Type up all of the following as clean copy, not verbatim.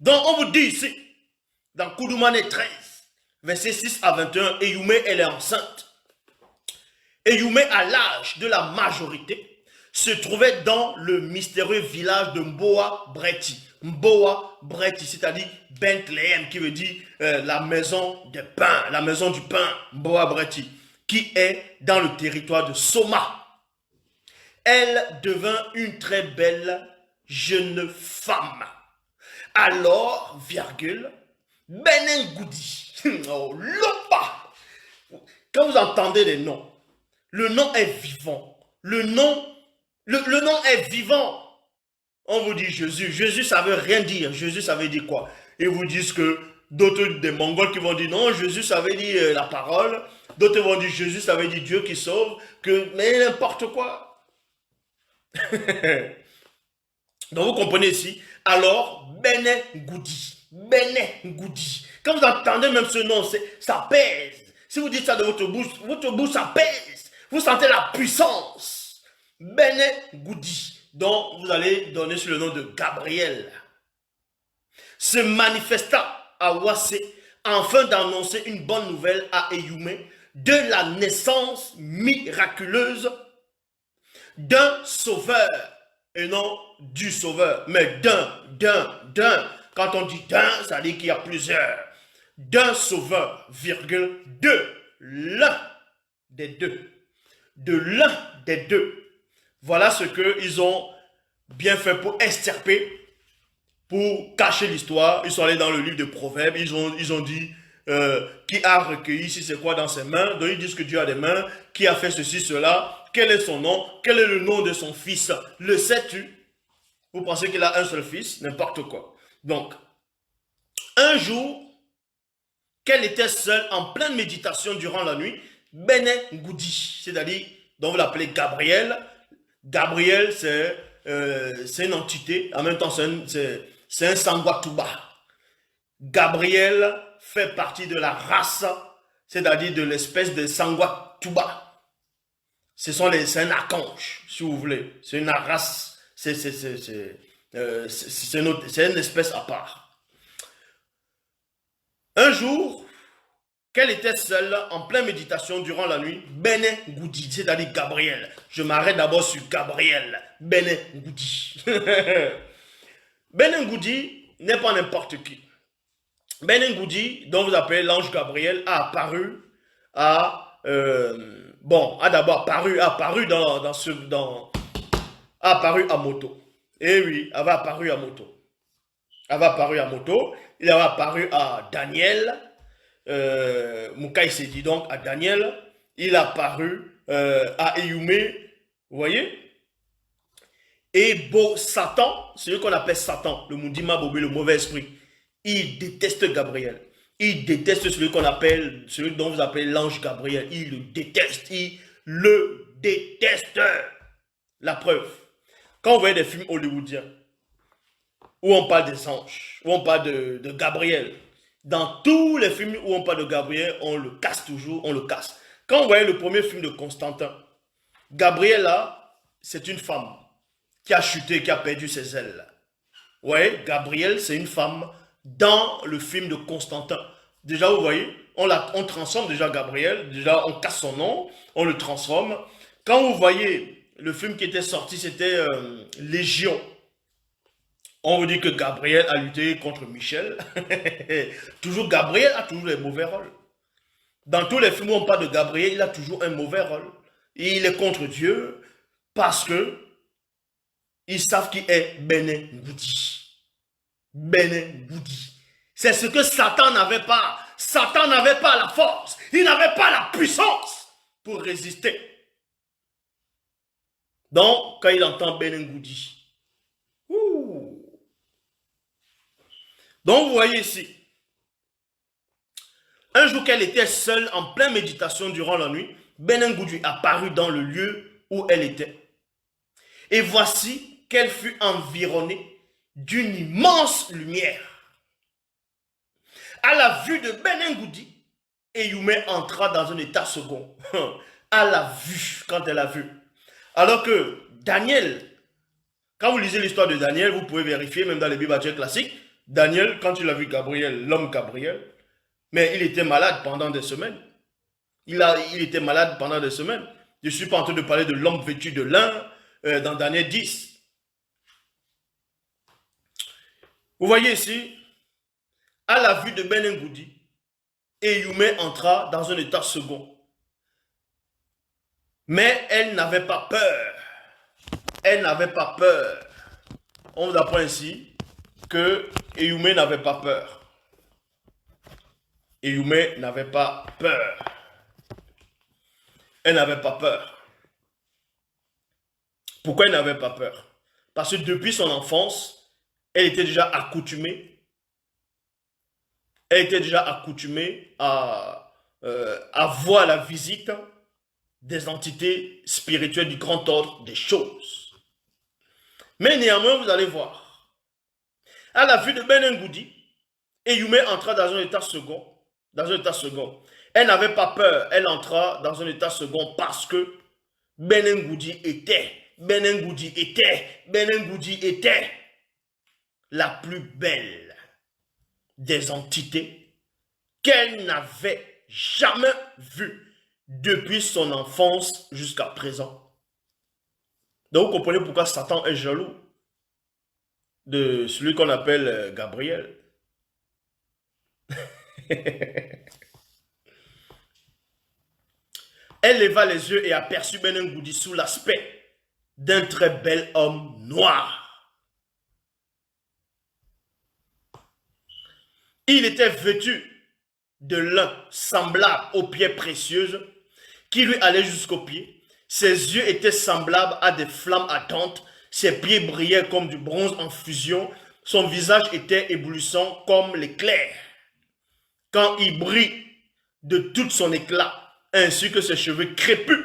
Donc on vous dit ici, dans Koudoumane 13, versets 6 à 21, Eyoumé, elle est enceinte. Eyoumé, à l'âge de la majorité, se trouvait dans le mystérieux village de Mboa Breti. Mboa Breti, c'est-à-dire Bethléem, qui veut dire la maison des pains, la maison du pain, Mboa Breti, qui est dans le territoire de Soma. Elle devint une très belle jeune femme. Alors, virgule, Benengoudi, oh, Lopa. Quand vous entendez les noms, le nom est vivant. Le nom est vivant. On vous dit Jésus. Jésus, ça veut rien dire. Jésus, ça veut dire quoi? Ils vous disent que d'autres des Mongols qui vont dire non, Jésus, ça veut dire la parole. D'autres vont dire Jésus, ça veut dire Dieu qui sauve. Mais n'importe quoi. Donc vous comprenez ici. Alors, Benengoudi. Benengoudi. Quand vous entendez même ce nom, ça pèse. Si vous dites ça de votre bouche, ça pèse. Vous sentez la puissance. Benengoudi. Donc, vous allez donner sur le nom de Gabriel. Se manifesta à Wassé afin d'annoncer une bonne nouvelle à Eyoumé de la naissance miraculeuse d'un sauveur. Et non du sauveur, mais d'un. Quand on dit d'un, ça veut dire qu'il y a plusieurs. D'un sauveur, virgule, de l'un des deux. De l'un des deux. Voilà ce qu'ils ont bien fait pour extirper, pour cacher l'histoire. Ils sont allés dans le livre de Proverbes, ils ont dit qui a recueilli, si c'est quoi dans ses mains. Donc ils disent que Dieu a des mains, qui a fait ceci, cela, quel est son nom, quel est le nom de son fils, le sais-tu? Vous pensez qu'il a un seul fils, n'importe quoi. Donc, un jour, qu'elle était seule en pleine méditation durant la nuit, Benengoudi, c'est-à-dire, dont vous l'appelez Gabriel. Gabriel, c'est une entité, en même temps c'est un Sangwatuba. Gabriel fait partie de la race, c'est-à-dire de l'espèce de Sangwatuba. C'est un archange, si vous voulez. C'est une race, c'est une espèce à part. Un jour, qu'elle était seule en pleine méditation durant la nuit, Benengoudi, c'est-à-dire Gabriel. Je m'arrête d'abord sur Gabriel, Benengoudi. Benengoudi n'est pas n'importe qui. Benengoudi, dont vous appelez l'ange Gabriel, a apparu a d'abord apparu à moto. Et oui, elle va apparu à moto. Elle va apparu à moto. Il avait apparu à Daniel. Moukaï s'est dit donc à Daniel. Il a apparu à Eyoumé. Vous voyez? Et Satan, celui qu'on appelle Satan, le Mundima Bobé, le mauvais esprit, il déteste Gabriel. Il déteste celui dont vous appelez l'ange Gabriel. Il le déteste. Il le déteste. La preuve. Quand vous voyez des films hollywoodiens, où on parle des anges, où on parle de Gabriel, dans tous les films où on parle de Gabriel, on le casse toujours, on le casse. Quand vous voyez le premier film de Constantin, Gabriel là, c'est une femme qui a chuté, qui a perdu ses ailes. Vous voyez, Gabriel, c'est une femme dans le film de Constantin. Déjà, vous voyez, on transforme déjà Gabriel, déjà on casse son nom, on le transforme. Quand vous voyez le film qui était sorti, c'était Légion. On vous dit que Gabriel a lutté contre Michel. Toujours Gabriel a toujours les mauvais rôles. Dans tous les films où on parle de Gabriel, il a toujours un mauvais rôle. Et il est contre Dieu parce que ils savent qui est Benengoudi. Benengoudi. C'est ce que Satan n'avait pas. Satan n'avait pas la force. Il n'avait pas la puissance pour résister. Donc, quand il entend Benengoudi, donc vous voyez ici, un jour qu'elle était seule en pleine méditation durant la nuit, Benengoudi apparut dans le lieu où elle était. Et voici qu'elle fut environnée d'une immense lumière. À la vue de Benengoudi, Eyoumé entra dans un état second. À la vue, quand elle a vu. Alors que Daniel, quand vous lisez l'histoire de Daniel, vous pouvez vérifier, même dans les Bibles classiques, Daniel, quand il a vu Gabriel, l'homme Gabriel, mais il était malade pendant des semaines. Il était malade pendant des semaines. Je ne suis pas en train de parler de l'homme vêtu de lin dans Daniel 10. Vous voyez ici, à la vue de Ben Ngoudi, Eyumé entra dans un état second. Mais elle n'avait pas peur. Elle n'avait pas peur. On vous apprend ici que Eyumé n'avait pas peur. Eyumé n'avait pas peur. Elle n'avait pas peur. Pourquoi elle n'avait pas peur? Parce que depuis son enfance, elle était déjà accoutumée. Elle était déjà accoutumée à voir la visite des entités spirituelles du grand ordre des choses. Mais néanmoins, vous allez voir, à la vue de Ben Ngoudi, Eyumé entra dans un état second. Elle n'avait pas peur, elle entra dans un état second parce que Ben Ngoudi était la plus belle des entités qu'elle n'avait jamais vue depuis son enfance jusqu'à présent. Donc vous comprenez pourquoi Satan est jaloux de celui qu'on appelle Gabriel. Elle leva les yeux et aperçut Ben Ngoudi sous l'aspect d'un très bel homme noir. Il était vêtu de lin semblable aux pierres précieuses qui lui allaient jusqu'aux pieds. Ses yeux étaient semblables à des flammes ardentes. Ses pieds brillaient comme du bronze en fusion. Son visage était éblouissant comme l'éclair quand il brille de tout son éclat, ainsi que ses cheveux crépus.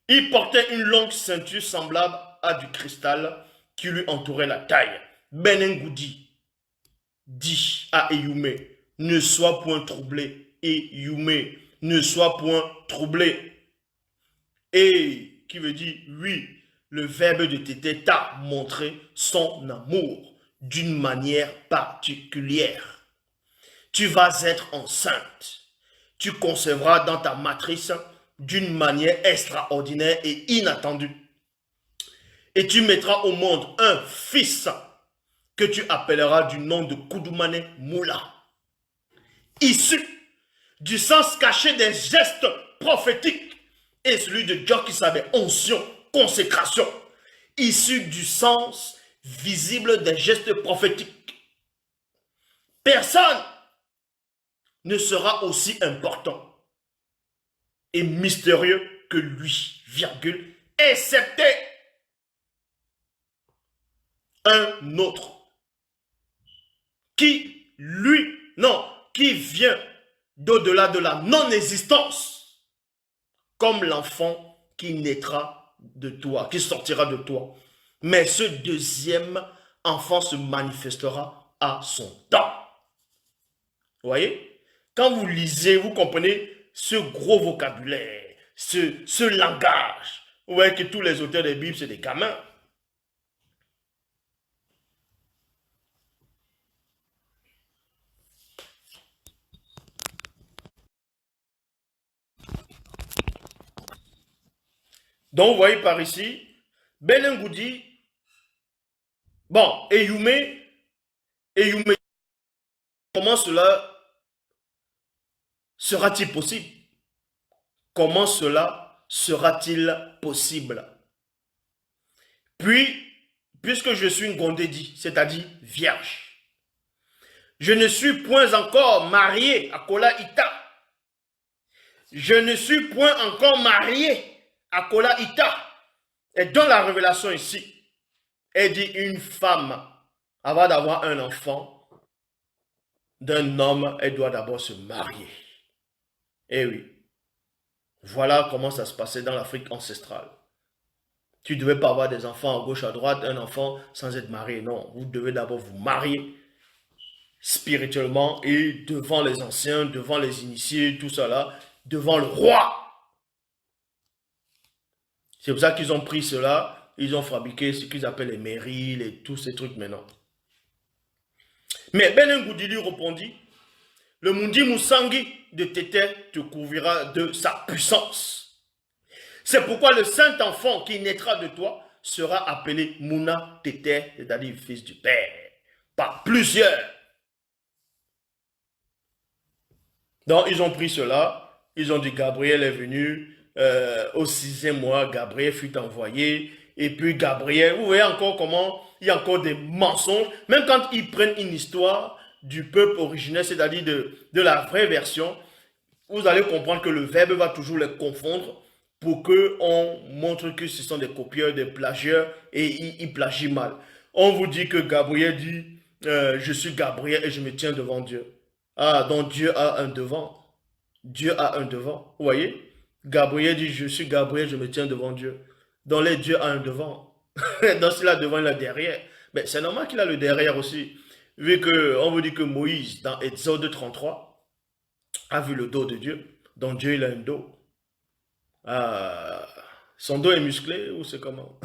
Il portait une longue ceinture semblable à du cristal qui lui entourait la taille. Ben Ngoudi dit à Eyumé, ne sois point troublé. Eyumé, ne sois point troublé. Et qui veut dire, oui, le verbe de Tété t'a montré son amour d'une manière particulière. Tu vas être enceinte. Tu concevras dans ta matrice d'une manière extraordinaire et inattendue. Et tu mettras au monde un fils que tu appelleras du nom de Koudoumane Moula, issu du sens caché des gestes prophétiques et celui de Dieu qui savait onction, consécration, issu du sens visible des gestes prophétiques. Personne ne sera aussi important et mystérieux que lui, virgule, excepté un autre qui vient d'au-delà de la non-existence, comme l'enfant qui naîtra de toi, qui sortira de toi. Mais ce deuxième enfant se manifestera à son temps. Vous voyez? Quand vous lisez, vous comprenez ce gros vocabulaire, ce langage. Vous voyez que tous les auteurs des Bibles, c'est des gamins. Donc, vous voyez par ici, Ben Ngoudi, bon, Eyumé, comment cela sera-t-il possible? Comment cela sera-t-il possible? Puis, puisque je suis Ngondedi, c'est-à-dire vierge, je ne suis point encore marié à Kola Ita. Je ne suis point encore marié à Kola Ita. Et dans la révélation ici, elle dit une femme, avant d'avoir un enfant, d'un homme, elle doit d'abord se marier. Eh oui. Voilà comment ça se passait dans l'Afrique ancestrale. Tu ne devais pas avoir des enfants à gauche, à droite, un enfant sans être marié. Non, vous devez d'abord vous marier spirituellement et devant les anciens, devant les initiés, tout ça là, devant le roi. C'est pour ça qu'ils ont pris cela, ils ont fabriqué ce qu'ils appellent les mairies, tous ces trucs maintenant. Mais Benin Goudili répondit, le Mundi Moussangi de Tété te couvrira de sa puissance. C'est pourquoi le saint enfant qui naîtra de toi sera appelé Mouna Tété, c'est-à-dire fils du Père, par plusieurs. Donc ils ont pris cela, ils ont dit Gabriel est venu, au 6e mois, Gabriel fut envoyé, et puis Gabriel, vous voyez encore comment il y a encore des mensonges, même quand ils prennent une histoire du peuple originel, c'est-à-dire de la vraie version, vous allez comprendre que le verbe va toujours les confondre pour qu'on montre que ce sont des copieurs, des plagieurs, et ils plagient mal. On vous dit que Gabriel dit, je suis Gabriel et je me tiens devant Dieu. Ah, donc Dieu a un devant. Dieu a un devant. Vous voyez? Gabriel dit, je suis Gabriel, je me tiens devant Dieu. Donc les Dieu a un devant. Donc s'il a devant, il a derrière. Mais c'est normal qu'il a le derrière aussi. Vu qu'on vous dit que Moïse, dans Exode 33, a vu le dos de Dieu. Donc Dieu, il a un dos. Ah, son dos est musclé ou c'est comment?